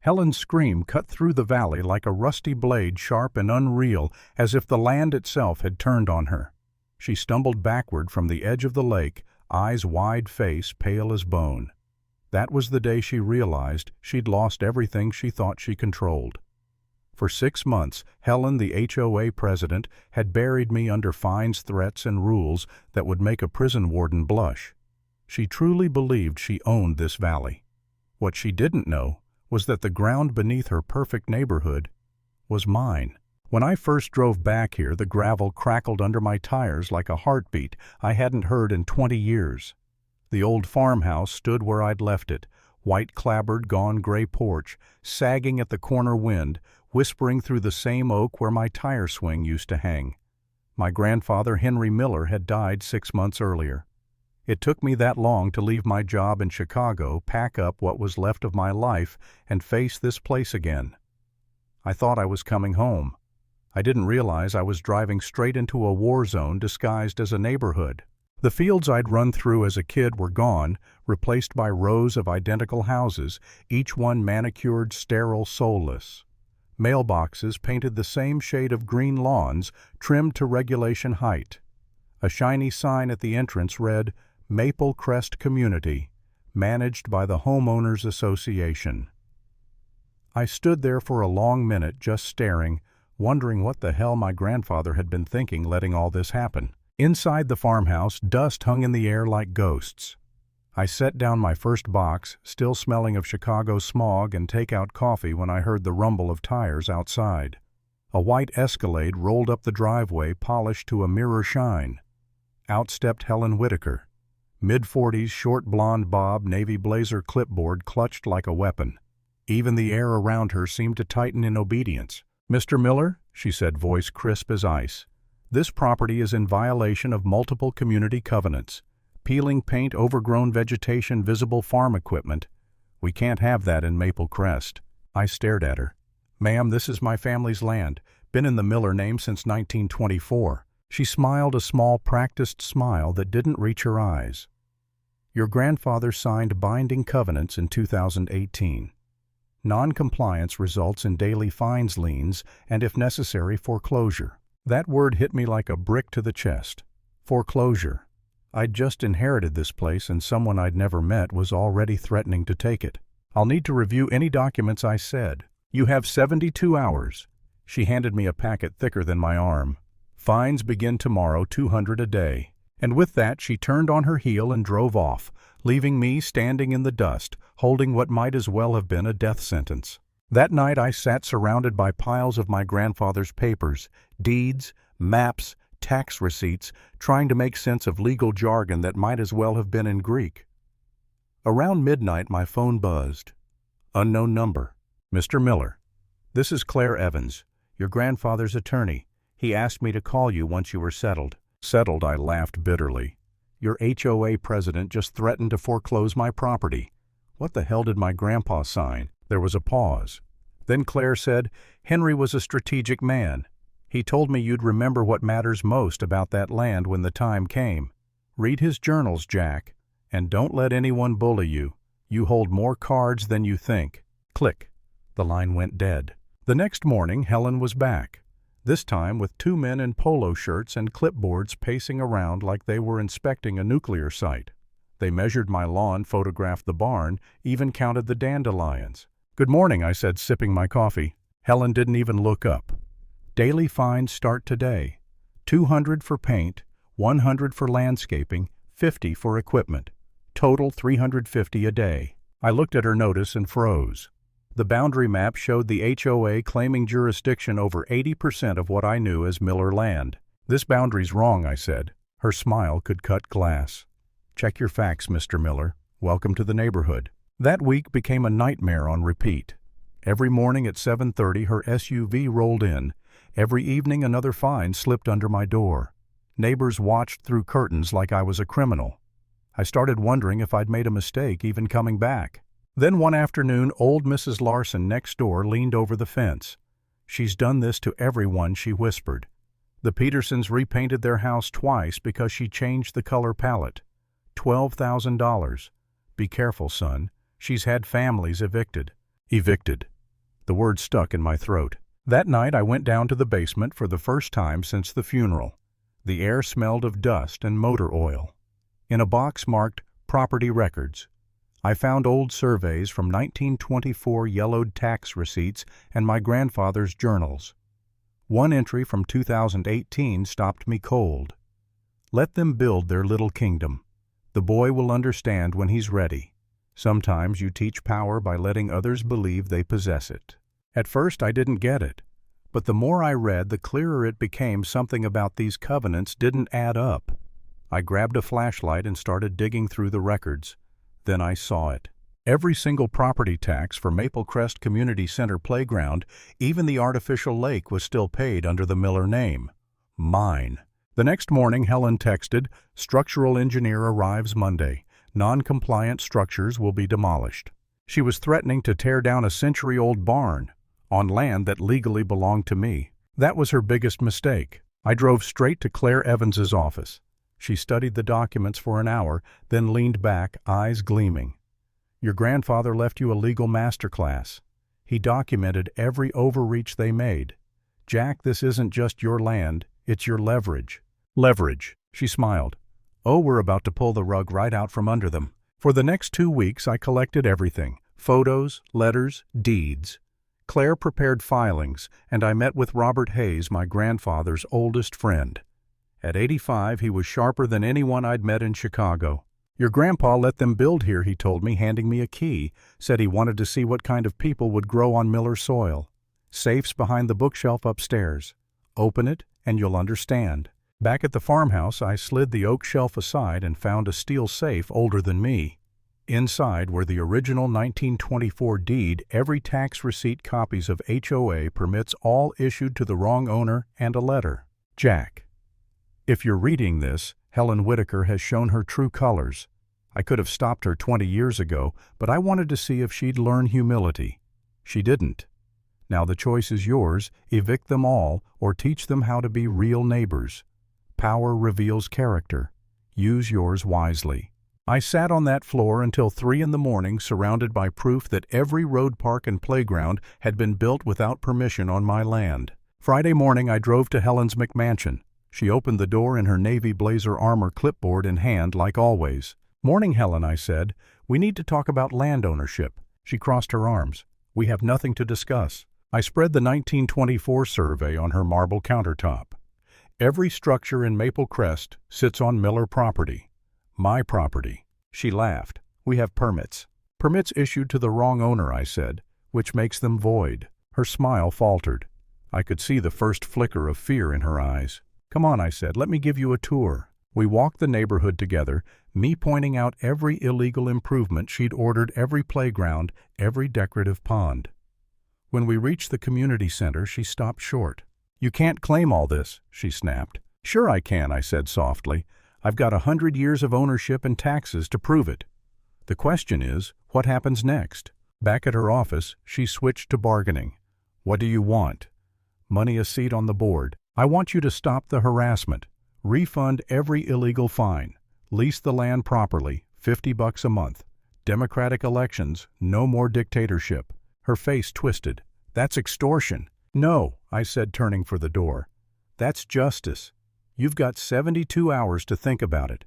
Helen's scream cut through the valley like a rusty blade, sharp and unreal, as if the land itself had turned on her. She stumbled backward from the edge of the lake, eyes wide, face pale as bone. That was the day she realized she'd lost everything she thought she controlled. For 6 months, Helen, the HOA president, had buried me under fines, threats, and rules that would make a prison warden blush. She truly believed she owned this valley. What she didn't know was that the ground beneath her perfect neighborhood was mine. When I first drove back here, the gravel crackled under my tires like a heartbeat I hadn't heard in 20 years. The old farmhouse stood where I'd left it, white-clapboard, gone gray porch, sagging at the corner wind, whispering through the same oak where my tire swing used to hang. My grandfather, Henry Miller, had died 6 months earlier. It took me that long to leave my job in Chicago, pack up what was left of my life, and face this place again. I thought I was coming home. I didn't realize I was driving straight into a war zone disguised as a neighborhood. The fields I'd run through as a kid were gone, replaced by rows of identical houses, each one manicured, sterile, soulless. Mailboxes painted the same shade of green lawns, trimmed to regulation height. A shiny sign at the entrance read, "Maple Crest Community, managed by the Homeowners Association." I stood there for a long minute just staring, wondering what the hell my grandfather had been thinking letting all this happen. Inside the farmhouse, dust hung in the air like ghosts. I set down my first box, still smelling of Chicago smog and take-out coffee, when I heard the rumble of tires outside. A white Escalade rolled up the driveway, polished to a mirror shine. Out stepped Helen Whitaker. Mid-40s, short blonde bob, navy blazer, clipboard clutched like a weapon. Even the air around her seemed to tighten in obedience. "Mr. Miller," she said, voice crisp as ice, "this property is in violation of multiple community covenants. Peeling paint, overgrown vegetation, visible farm equipment. We can't have that in Maple Crest." I stared at her. "Ma'am, this is my family's land. Been in the Miller name since 1924. She smiled a small, practiced smile that didn't reach her eyes. "Your grandfather signed binding covenants in 2018. Non-compliance results in daily fines, liens, and if necessary, foreclosure." That word hit me like a brick to the chest. Foreclosure. I'd just inherited this place, and someone I'd never met was already threatening to take it. "I'll need to review any documents," I said. "You have 72 hours. She handed me a packet thicker than my arm. "Fines begin tomorrow, 200 a day." And with that, she turned on her heel and drove off, leaving me standing in the dust, holding what might as well have been a death sentence. That night I sat surrounded by piles of my grandfather's papers, deeds, maps, tax receipts, trying to make sense of legal jargon that might as well have been in Greek. Around midnight my phone buzzed. Unknown number. "Mr. Miller, this is Claire Evans, your grandfather's attorney. He asked me to call you once you were settled." "Settled?" I laughed bitterly. "Your HOA president just threatened to foreclose my property. What the hell did my grandpa sign?" There was a pause. Then Claire said, "Henry was a strategic man. He told me you'd remember what matters most about that land when the time came. Read his journals, Jack, and don't let anyone bully you. You hold more cards than you think." Click. The line went dead. The next morning, Helen was back. This time with 2 men in polo shirts and clipboards pacing around like they were inspecting a nuclear site. They measured my lawn, photographed the barn, even counted the dandelions. "Good morning," I said, sipping my coffee. Helen didn't even look up. "Daily fines start today. 200 for paint, 100 for landscaping, 50 for equipment. Total 350 a day." I looked at her notice and froze. The boundary map showed the HOA claiming jurisdiction over 80% of what I knew as Miller land. "This boundary's wrong," I said. Her smile could cut glass. "Check your facts, Mr. Miller. Welcome to the neighborhood." That week became a nightmare on repeat. Every morning at 7:30 her SUV rolled in. Every evening another fine slipped under my door. Neighbors watched through curtains like I was a criminal. I started wondering if I'd made a mistake even coming back. Then one afternoon, old Mrs. Larson next door leaned over the fence. "She's done this to everyone," she whispered. "The Petersons repainted their house twice because she changed the color palette. $12,000. Be careful, son. She's had families evicted. Evicted. The word stuck in my throat. That night I went down to the basement for the first time since the funeral. The air smelled of dust and motor oil. In a box marked Property Records, I found old surveys from 1924 yellowed tax receipts and my grandfather's journals. One entry from 2018 stopped me cold. Let them build their little kingdom. The boy will understand when he's ready. Sometimes you teach power by letting others believe they possess it. At first I didn't get it, but the more I read, the clearer it became something about these covenants didn't add up. I grabbed a flashlight and started digging through the records. Then I saw it. Every single property tax for Maple Crest Community Center Playground, even the artificial lake, was still paid under the Miller name. Mine. The next morning, Helen texted, "Structural engineer arrives Monday. Non-compliant structures will be demolished." She was threatening to tear down a century-old barn on land that legally belonged to me. That was her biggest mistake. I drove straight to Claire Evans's office. She studied the documents for an hour, then leaned back, eyes gleaming. "Your grandfather left you a legal masterclass. He documented every overreach they made. Jack, this isn't just your land, it's your leverage." Leverage, she smiled. Oh, we're about to pull the rug right out from under them. For the next 2 weeks I collected everything: photos, letters, deeds. Claire prepared filings, and I met with Robert Hayes, my grandfather's oldest friend. At 85, he was sharper than anyone I'd met in Chicago. "Your grandpa let them build here," he told me, handing me a key. Said he wanted to see what kind of people would grow on Miller soil. "Safe's behind the bookshelf upstairs. Open it, and you'll understand." Back at the farmhouse, I slid the oak shelf aside and found a steel safe older than me. Inside were the original 1924 deed, every tax receipt, copies of HOA permits, all issued to the wrong owner, and a letter. "Jack, if you're reading this, Helen Whitaker has shown her true colors. I could have stopped her 20 years ago, but I wanted to see if she'd learn humility. She didn't. Now the choice is yours: evict them all or teach them how to be real neighbors. Power reveals character. Use yours wisely." I sat on that floor until 3 in the morning, surrounded by proof that every road, park, and playground had been built without permission on my land. Friday morning I drove to Helen's McMansion. She opened the door in her navy blazer armor, clipboard in hand like always. "Morning, Helen," I said. "We need to talk about land ownership." She crossed her arms. "We have nothing to discuss." I spread the 1924 survey on her marble countertop. "Every structure in Maple Crest sits on Miller property. My property." She laughed. "We have permits." "Permits issued to the wrong owner," I said, "which makes them void." Her smile faltered. I could see the first flicker of fear in her eyes. "Come on," I said, "let me give you a tour." We walked the neighborhood together, me pointing out every illegal improvement she'd ordered, every playground, every decorative pond. When we reached the community center, she stopped short. "You can't claim all this," she snapped. "Sure I can," I said softly. "I've got 100 years of ownership and taxes to prove it. The question is, what happens next?" Back at her office, she switched to bargaining. "What do you want?" "Money, a seat on the board. I want you to stop the harassment. Refund every illegal fine. Lease the land properly, $50 a month. Democratic elections, no more dictatorship." Her face twisted. "That's extortion." "No," I said, turning for the door. "That's justice. You've got 72 hours to think about it.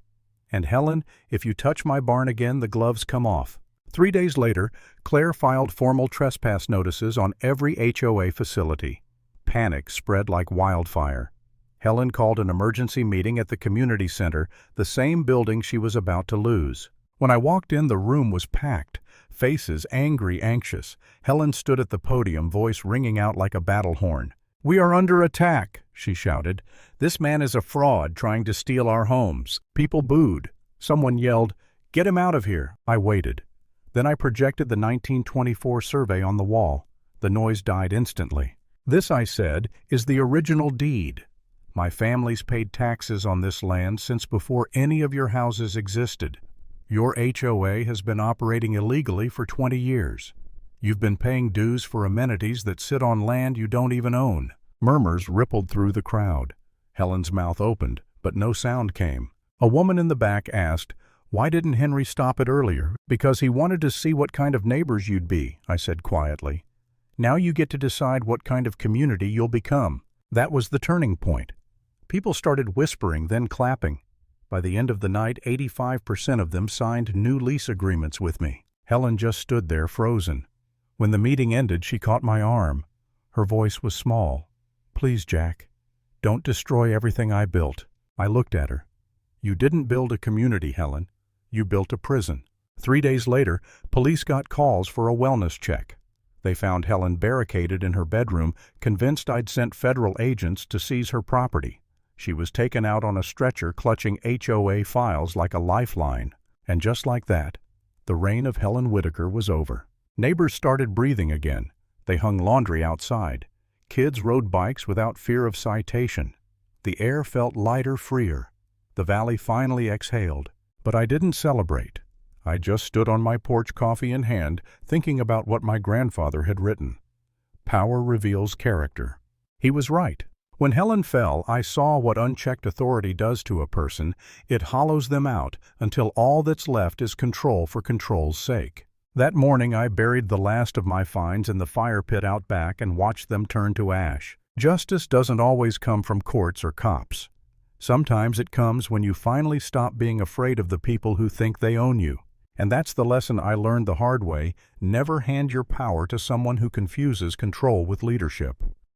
And Helen, if you touch my barn again, the gloves come off." 3 days later, Claire filed formal trespass notices on every HOA facility. Panic spread like wildfire. Helen called an emergency meeting at the community center, the same building she was about to lose. When I walked in, the room was packed. Faces angry, anxious. Helen stood at the podium, voice ringing out like a battle horn. "We are under attack," she shouted. "This man is a fraud trying to steal our homes." People booed. Someone yelled, "Get him out of here." I waited. Then I projected the 1924 survey on the wall. The noise died instantly. "This," I said, "is the original deed. My family's paid taxes on this land since before any of your houses existed. Your HOA has been operating illegally for 20 years. You've been paying dues for amenities that sit on land you don't even own." Murmurs rippled through the crowd. Helen's mouth opened, but no sound came. A woman in the back asked, Why didn't Henry stop it earlier? Because he wanted to see what kind of neighbors you'd be, I said quietly. Now you get to decide what kind of community you'll become. That was the turning point. People started whispering, then clapping. By the end of the night, 85% of them signed new lease agreements with me. Helen just stood there, frozen. When the meeting ended, she caught my arm. Her voice was small. Please, Jack, don't destroy everything I built. I looked at her. You didn't build a community, Helen. You built a prison. 3 days later, police got calls for a wellness check. They found Helen barricaded in her bedroom, convinced I'd sent federal agents to seize her property. She was taken out on a stretcher clutching HOA files like a lifeline. And just like that, the reign of Helen Whitaker was over. Neighbors started breathing again. They hung laundry outside. Kids rode bikes without fear of citation. The air felt lighter, freer. The valley finally exhaled. But I didn't celebrate. I just stood on my porch, coffee in hand, thinking about what my grandfather had written. Power reveals character. He was right. When Helen fell, I saw what unchecked authority does to a person. It hollows them out until all that's left is control for control's sake. That morning I buried the last of my finds in the fire pit out back and watched them turn to ash. Justice doesn't always come from courts or cops. Sometimes it comes when you finally stop being afraid of the people who think they own you. And that's the lesson I learned the hard way. Never hand your power to someone who confuses control with leadership.